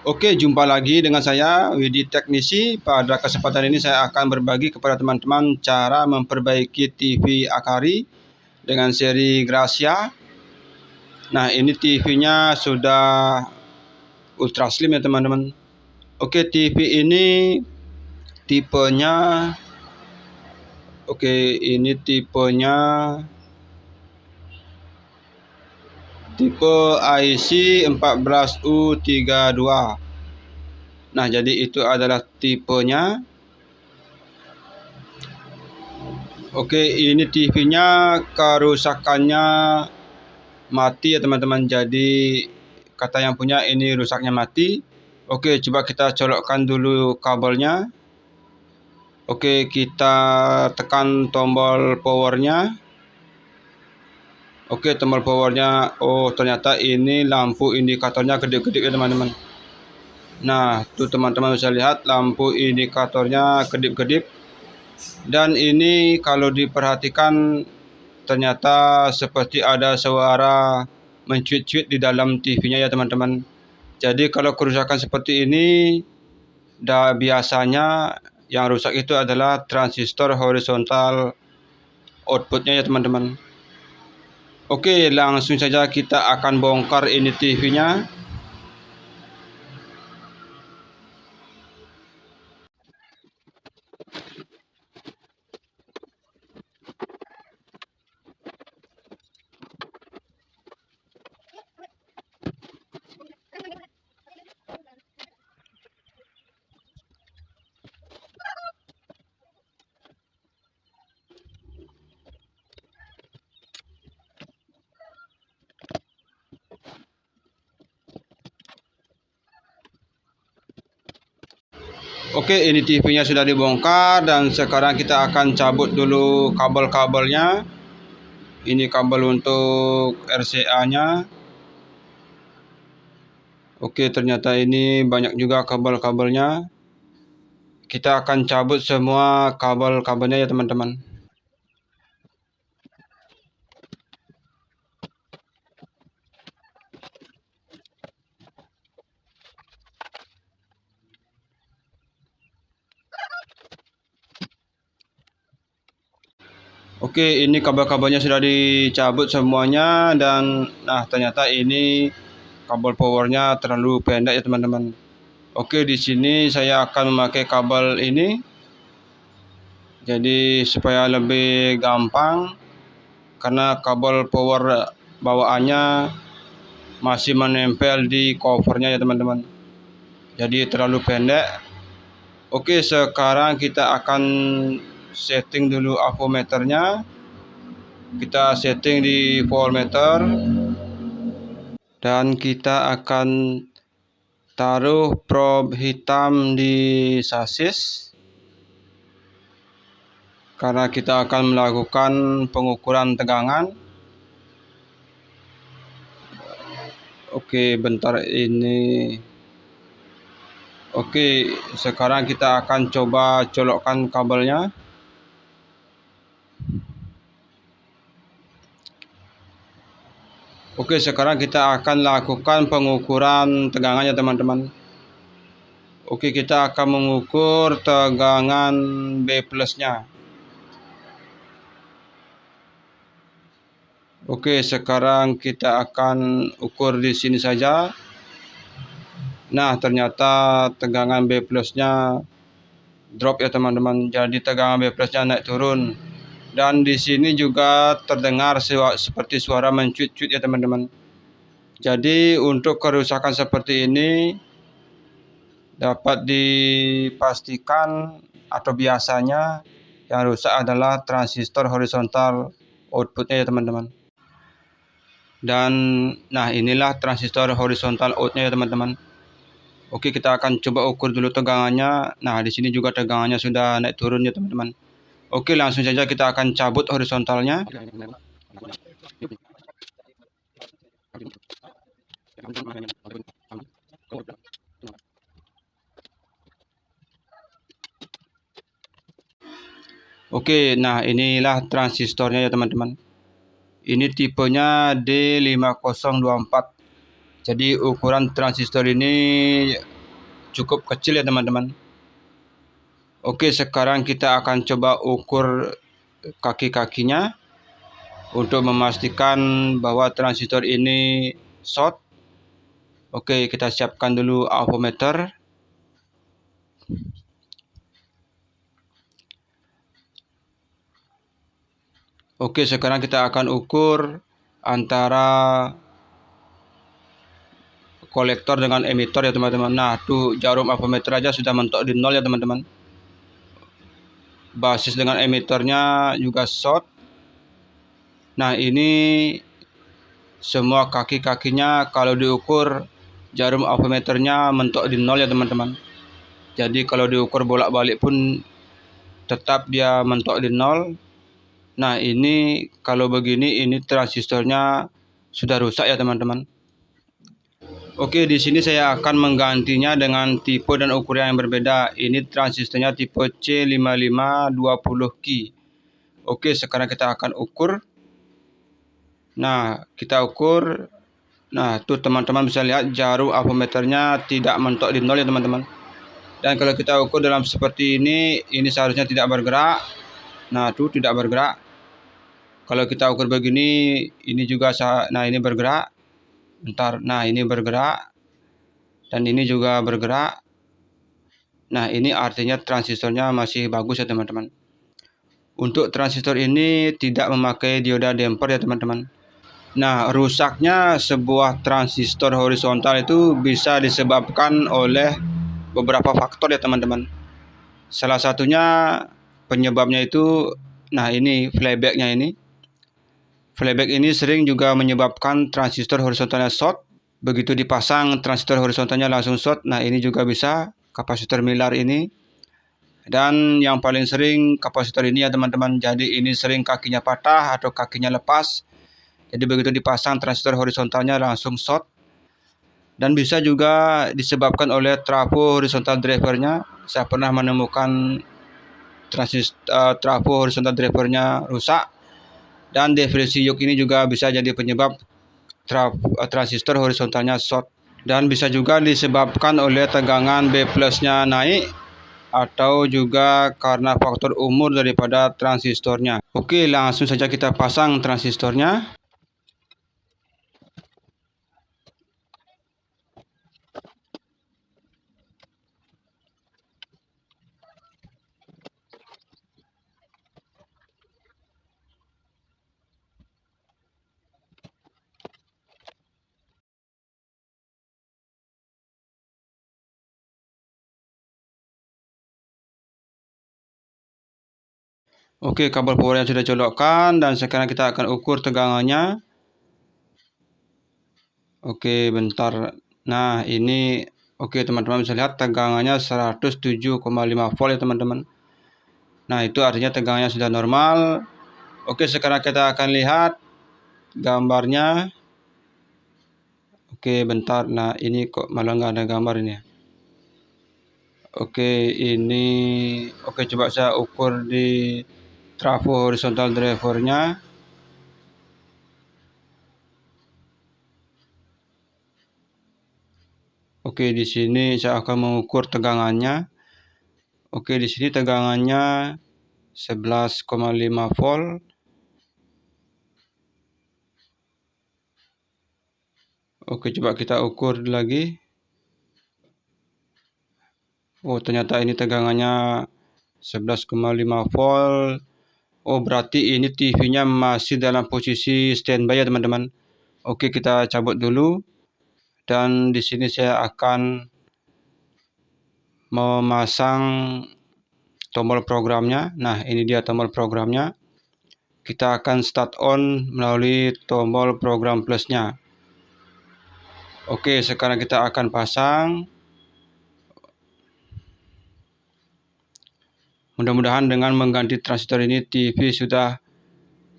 Oke, jumpa lagi dengan saya Widi Teknisi. Pada kesempatan ini saya akan berbagi kepada teman-teman cara memperbaiki TV Akari dengan seri Gracia. Nah, ini TV-nya sudah ultra slim ya teman-teman. Oke, TV ini tipenya tipe IC 14U32. Nah, jadi itu adalah tipenya. Oke, ini TV-nya kerusakannya mati ya teman-teman. Jadi kata yang punya ini rusaknya mati. Oke, coba kita colokkan dulu kabelnya. Oke, kita tekan tombol powernya. Oke, tombol powernya. Oh, ternyata ini lampu indikatornya kedip-kedip ya teman-teman. Nah, tuh teman-teman bisa lihat lampu indikatornya kedip-kedip. Dan ini kalau diperhatikan ternyata seperti ada suara mencuit-cuit di dalam TV-nya ya teman-teman. Jadi kalau kerusakan seperti ini, biasanya yang rusak itu adalah transistor horizontal outputnya ya teman-teman. Oke, langsung saja kita akan bongkar ini TV-nya. Oke, ini TV-nya sudah dibongkar dan sekarang kita akan cabut dulu kabel-kabelnya. Ini kabel untuk RCA-nya. Oke, ternyata ini banyak juga kabel-kabelnya. Kita akan cabut semua kabel-kabelnya ya teman-teman. Oke, ini kabel-kabelnya sudah dicabut semuanya dan ternyata ini kabel powernya terlalu pendek ya teman-teman. Oke, di sini saya akan memakai kabel ini. Jadi supaya lebih gampang karena kabel power bawaannya masih menempel di covernya ya teman-teman. Jadi terlalu pendek. Oke, sekarang kita akan setting dulu avometernya. Kita setting di voltmeter dan kita akan taruh probe hitam di sasis karena kita akan melakukan pengukuran tegangan. Oke, bentar ini. Oke, sekarang kita akan coba colokkan kabelnya. Oke, sekarang kita akan lakukan pengukuran tegangannya teman-teman. Oke, kita akan mengukur tegangan B plusnya. Oke, sekarang kita akan ukur di sini saja. Nah, ternyata tegangan B plusnya drop ya teman-teman. Jadi tegangan B plusnya naik turun. Dan di sini juga terdengar seperti suara mencuit-cuit ya teman-teman. Jadi untuk kerusakan seperti ini dapat dipastikan atau biasanya yang rusak adalah transistor horizontal outputnya ya teman-teman. Dan inilah transistor horizontal outnya ya teman-teman. Oke, kita akan coba ukur dulu tegangannya. Nah, di sini juga tegangannya sudah naik turun ya teman-teman. Oke, langsung saja kita akan cabut horizontalnya. Oke, nah inilah transistornya ya teman-teman. Ini tipenya D5024. Jadi ukuran transistor ini cukup kecil ya teman-teman. Oke, sekarang kita akan coba ukur kaki-kakinya untuk memastikan bahwa transistor ini short. Oke, kita siapkan dulu ampermeter. Oke, sekarang kita akan ukur antara kolektor dengan emitor ya teman-teman. Nah, tuh jarum ampermeter aja sudah mentok di 0 ya teman-teman. Basis dengan emitornya juga short. Nah, ini semua kaki-kakinya kalau diukur jarum ampermeternya mentok di 0 ya teman-teman. Jadi kalau diukur bolak-balik pun tetap dia mentok di 0. Nah, ini kalau begini ini transistornya sudah rusak ya teman-teman. Oke, di sini saya akan menggantinya dengan tipe dan ukuran yang berbeda. Ini transistornya tipe C5520Ki. Oke, sekarang kita akan ukur. Nah, kita ukur. Nah, tuh teman-teman bisa lihat jarum ampermeternya tidak mentok di 0 ya teman-teman. Dan kalau kita ukur dalam seperti ini seharusnya tidak bergerak. Nah, tuh tidak bergerak. Kalau kita ukur begini, ini juga, nah ini bergerak. Bentar, nah ini bergerak. Dan ini juga bergerak. Nah, ini artinya transistornya masih bagus ya teman-teman. Untuk transistor ini tidak memakai dioda damper ya teman-teman. Nah, rusaknya sebuah transistor horizontal itu bisa disebabkan oleh beberapa faktor ya teman-teman. Salah satunya penyebabnya itu, nah ini flybacknya ini. Flyback ini sering juga menyebabkan transistor horizontalnya short. Begitu dipasang transistor horizontalnya langsung short. Nah, ini juga bisa kapasitor Miller ini. Dan yang paling sering kapasitor ini ya teman-teman. Jadi ini sering kakinya patah atau kakinya lepas. Jadi begitu dipasang transistor horizontalnya langsung short. Dan bisa juga disebabkan oleh trafo horizontal drivernya. Saya pernah menemukan trafo horizontal drivernya rusak. Dan definisi yuk ini juga bisa jadi penyebab transistor horizontalnya short. Dan bisa juga disebabkan oleh tegangan B plusnya naik atau juga karena faktor umur daripada transistornya. Oke, langsung saja kita pasang transistornya. Oke, kabel power yang sudah colokkan dan sekarang kita akan ukur tegangannya. Oke, bentar. Nah, ini oke teman-teman bisa lihat tegangannya 107,5 volt ya teman-teman. Nah, itu artinya tegangannya sudah normal. Oke, sekarang kita akan lihat gambarnya. Oke, bentar. Nah, ini kok malah nggak ada gambar ini. Oke, ini oke, coba saya ukur di trafo horizontal drivernya. Oke, di sini saya akan mengukur tegangannya. Oke, di sini tegangannya 11,5 volt. Oke, coba kita ukur lagi. Oh, ternyata ini tegangannya 11,5 volt. Oh, berarti ini TV-nya masih dalam posisi standby ya teman-teman. Oke, kita cabut dulu. Dan di sini saya akan memasang tombol programnya. Nah, ini dia tombol programnya. Kita akan start on melalui tombol program plusnya. Oke, sekarang kita akan pasang. Mudah-mudahan dengan mengganti transistor ini TV sudah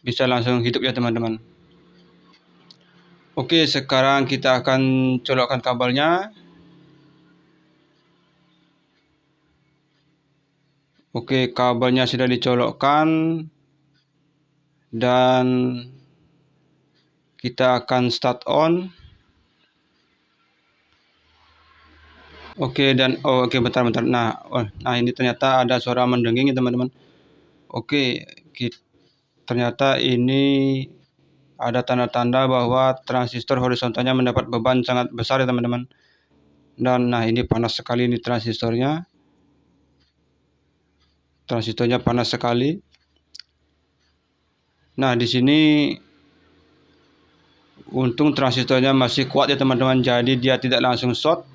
bisa langsung hidup ya teman-teman. Oke, sekarang kita akan colokkan kabelnya. Oke, kabelnya sudah dicolokkan. Dan kita akan start on. Oke dan oke bentar. Nah ini ternyata ada suara mendenging ya teman-teman. Oke, ternyata ini ada tanda-tanda bahwa transistor horizontalnya mendapat beban sangat besar ya teman-teman. Dan nah ini panas sekali ini transistornya. Transistornya panas sekali. Nah, di sini untung transistornya masih kuat ya teman-teman. Jadi dia tidak langsung short.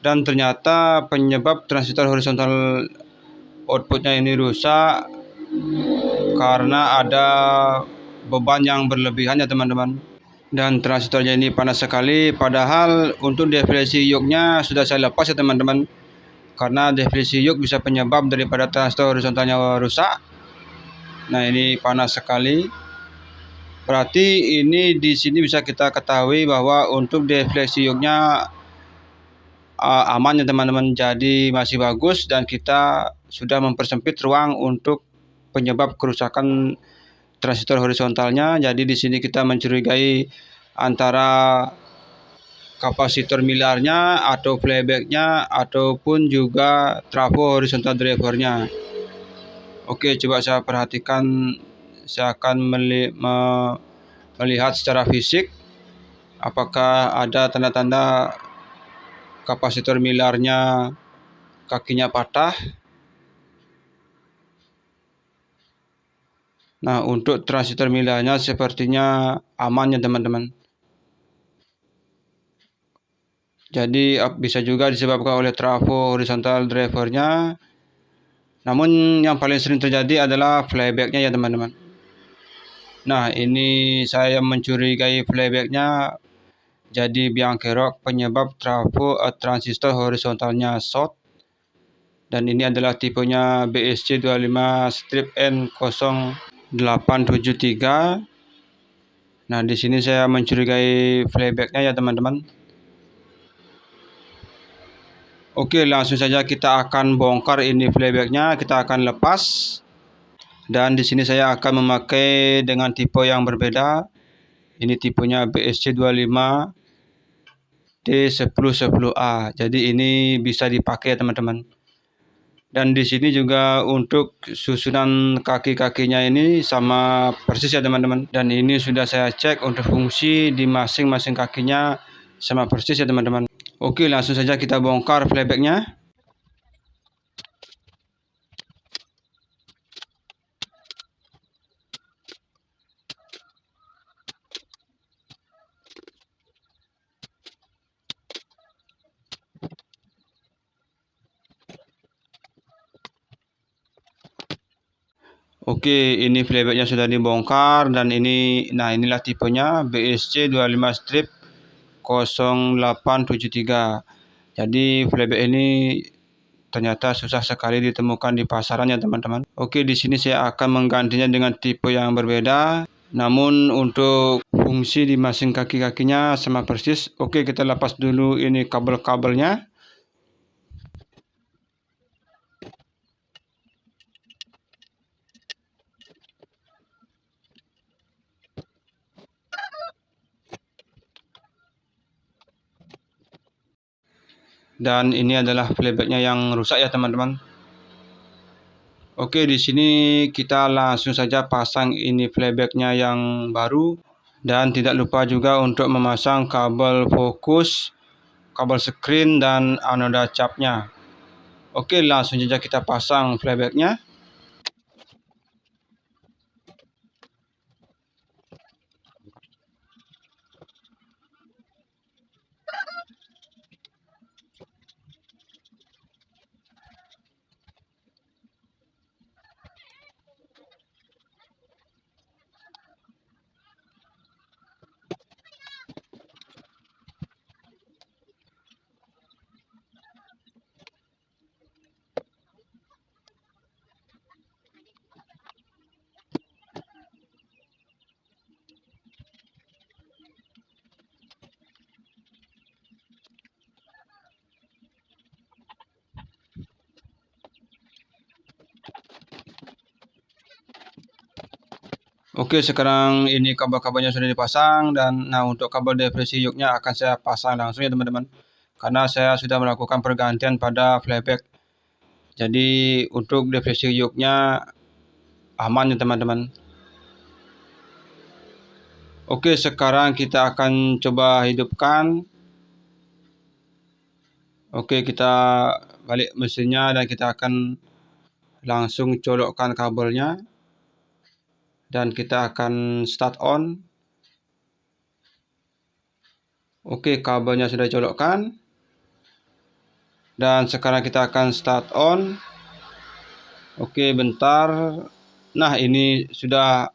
Dan ternyata penyebab transistor horizontal outputnya ini rusak karena ada beban yang berlebihan ya teman-teman. Dan transistornya ini panas sekali. Padahal untuk definisi yuknya sudah saya lepas ya teman-teman. Karena definisi yuk bisa penyebab daripada transistor horizontalnya rusak. Nah ini panas sekali. Berarti ini di sini bisa kita ketahui bahwa untuk defleksi yuknya aman ya teman-teman. Jadi masih bagus dan kita sudah mempersempit ruang untuk penyebab kerusakan transistor horizontalnya. Jadi di sini kita mencurigai antara kapasitor milarnya atau playbacknya ataupun juga trafo horizontal drivernya. Oke, coba saya perhatikan. Saya akan melihat secara fisik apakah ada tanda-tanda kapasitor milarnya kakinya patah. Nah, untuk transistor milarnya sepertinya aman ya teman-teman. Jadi bisa juga disebabkan oleh trafo horizontal drivernya. Namun yang paling sering terjadi adalah flybacknya ya teman-teman. Nah, ini saya mencurigai flybacknya jadi biang kerok penyebab trafo transistor horizontalnya short. Dan ini adalah tipenya BSC25-N0873. Nah, di sini saya mencurigai flybacknya ya teman-teman. Oke, langsung saja kita akan bongkar ini flybacknya, kita akan lepas. Dan di sini saya akan memakai dengan tipe yang berbeda. Ini tipenya BSC25 T1010A. Jadi ini bisa dipakai teman-teman. Dan di sini juga untuk susunan kaki-kakinya ini sama persis ya teman-teman. Dan ini sudah saya cek untuk fungsi di masing-masing kakinya sama persis ya teman-teman. Oke, langsung saja kita bongkar flybacknya. Oke, ini flybacknya sudah dibongkar dan nah inilah tipenya BSC25-0873. Jadi flyback ini ternyata susah sekali ditemukan di pasaran ya teman-teman. Oke, di sini saya akan menggantinya dengan tipe yang berbeda. Namun untuk fungsi di masing kaki-kakinya sama persis. Oke, kita lepas dulu ini kabel-kabelnya. Dan ini adalah flybacknya yang rusak ya teman-teman. Oke, di sini kita langsung saja pasang ini flybacknya yang baru. Dan tidak lupa juga untuk memasang kabel fokus, kabel screen dan anoda capnya. Oke, langsung saja kita pasang flybacknya. Oke, sekarang ini kabel-kabelnya sudah dipasang dan nah untuk kabel depresi yuknya akan saya pasang langsung ya teman-teman. karena saya sudah melakukan pergantian pada playback. Jadi untuk definisi yuknya aman ya teman-teman. Oke, sekarang kita akan coba hidupkan. Oke, kita balik mesinnya dan kita akan langsung colokkan kabelnya. Dan kita akan start on. Oke, kabelnya sudah colokkan. Dan sekarang kita akan start on. Oke, bentar. Nah, ini sudah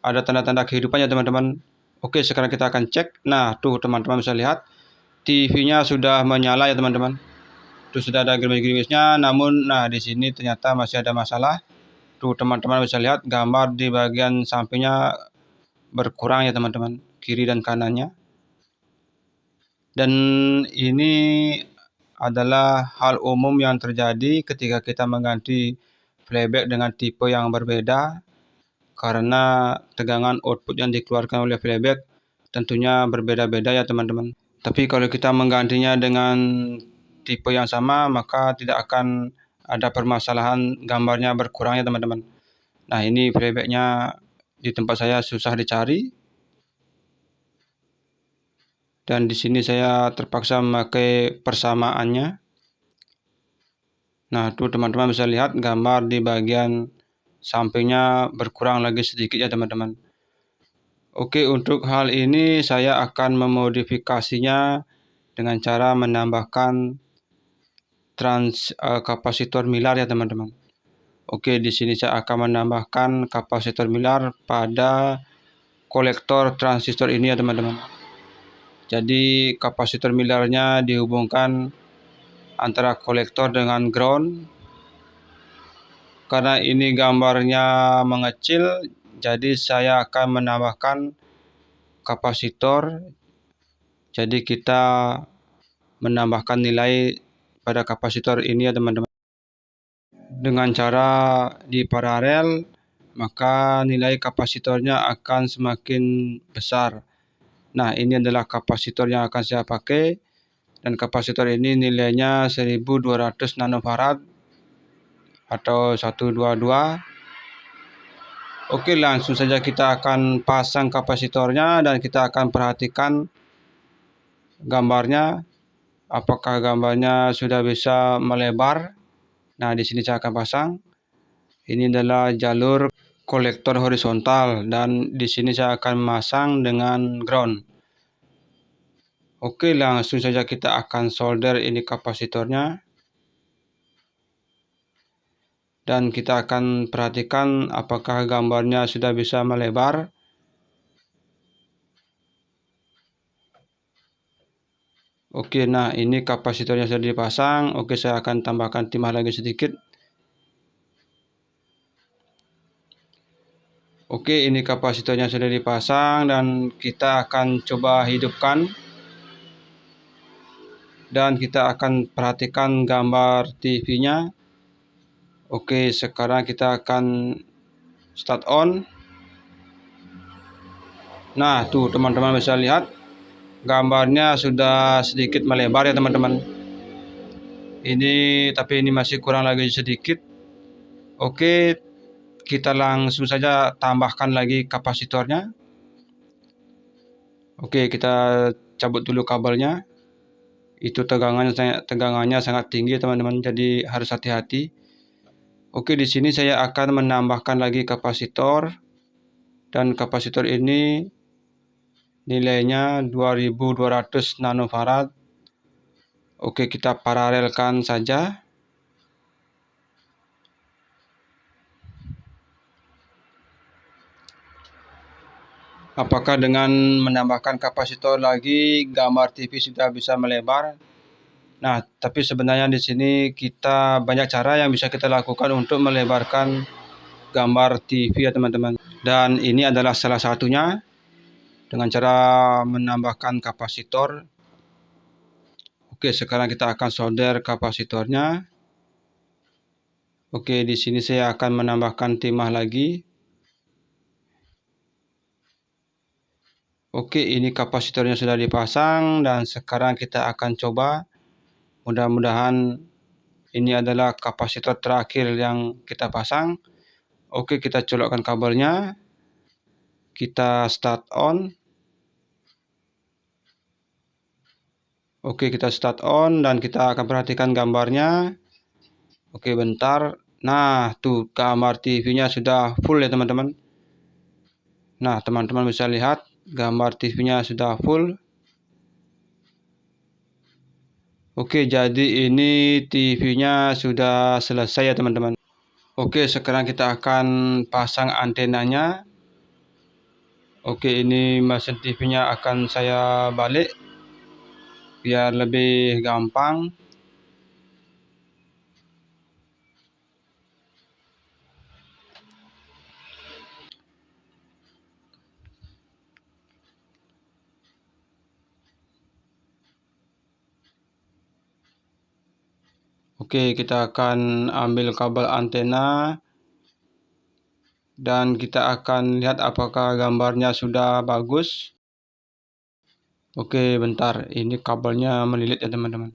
ada tanda-tanda kehidupannya teman-teman. Oke, sekarang kita akan cek. Nah, tuh teman-teman bisa lihat TV-nya sudah menyala ya teman-teman. Tuh sudah ada gerimis-gerimisnya, namun nah di sini ternyata masih ada masalah. Tuh teman-teman bisa lihat gambar di bagian sampingnya berkurang ya teman-teman, kiri dan kanannya. Dan ini adalah hal umum yang terjadi ketika kita mengganti playback dengan tipe yang berbeda, karena tegangan output yang dikeluarkan oleh playback tentunya berbeda-beda ya teman-teman. Tapi kalau kita menggantinya dengan tipe yang sama, maka tidak akan ada permasalahan gambarnya berkurang ya teman-teman. Nah, ini playbacknya di tempat saya susah dicari. Dan di sini saya terpaksa memakai persamaannya. Nah, tuh teman-teman bisa lihat gambar di bagian sampingnya berkurang lagi sedikit ya teman-teman. Oke, untuk hal ini saya akan memodifikasinya dengan cara menambahkan kapasitor Miller ya teman-teman. Oke, di sini saya akan menambahkan kapasitor Miller pada kolektor transistor ini ya teman-teman. Jadi kapasitor Millernya dihubungkan antara kolektor dengan ground. Karena ini gambarnya mengecil, jadi saya akan menambahkan kapasitor. Jadi kita menambahkan nilai pada kapasitor ini ya teman-teman. Dengan cara di paralel, maka nilai kapasitornya akan semakin besar. Nah, ini adalah kapasitor yang akan saya pakai. Dan kapasitor ini nilainya 1200 nanofarad atau 122. Oke, langsung saja kita akan pasang kapasitornya dan kita akan perhatikan gambarnya. Apakah gambarnya sudah bisa melebar? Nah, di sini saya akan pasang. Ini adalah jalur kolektor horizontal dan di sini saya akan memasang dengan ground. Oke, langsung saja kita akan solder ini kapasitornya. Dan kita akan perhatikan apakah gambarnya sudah bisa melebar. Oke, nah ini kapasitornya sudah dipasang. Oke, saya akan tambahkan timah lagi sedikit. Oke, ini kapasitornya sudah dipasang dan kita akan coba hidupkan. Dan kita akan perhatikan gambar TV-nya. Oke, sekarang kita akan start on. Nah, tuh teman-teman bisa lihat gambarnya sudah sedikit melebar ya teman-teman. Tapi ini masih kurang lagi sedikit. Oke, kita langsung saja tambahkan lagi kapasitornya. Oke, kita cabut dulu kabelnya. Itu tegangannya sangat tinggi teman-teman, jadi harus hati-hati. Oke, di sini saya akan menambahkan lagi kapasitor. Dan kapasitor ini nilainya 2200 nanofarad. Oke, kita paralelkan saja. Apakah dengan menambahkan kapasitor lagi gambar TV sudah bisa melebar? Nah, tapi sebenarnya di sini kita banyak cara yang bisa kita lakukan untuk melebarkan gambar TV ya teman-teman. Dan ini adalah salah satunya dengan cara menambahkan kapasitor. Oke, sekarang kita akan solder kapasitornya. Oke, di sini saya akan menambahkan timah lagi. Oke, ini kapasitornya sudah dipasang dan sekarang kita akan coba. Mudah-mudahan ini adalah kapasitor terakhir yang kita pasang. Oke, kita colokkan kabelnya. Kita start on. Oke, kita start on dan kita akan perhatikan gambarnya. Oke, bentar. Nah, tuh gambar TV-nya sudah full ya teman-teman. Nah, teman-teman bisa lihat gambar TV-nya sudah full. Oke, jadi ini TV-nya sudah selesai ya teman-teman. Oke, sekarang kita akan pasang antenanya. Oke, ini mesin TV-nya akan saya balik biar lebih gampang. Oke, kita akan ambil kabel antena dan kita akan lihat apakah gambarnya sudah bagus. Oke, bentar, ini kabelnya melilit ya teman-teman.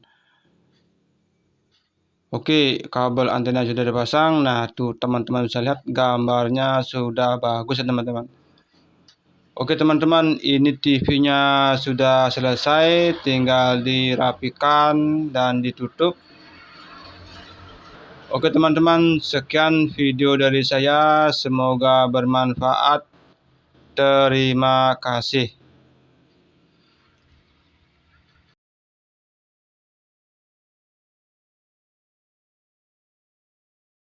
Oke, kabel antena sudah dipasang. Nah, tuh teman-teman bisa lihat gambarnya sudah bagus ya teman-teman. Oke teman-teman, ini TV-nya sudah selesai, tinggal dirapikan dan ditutup. Oke teman-teman, sekian video dari saya, semoga bermanfaat. Terima kasih.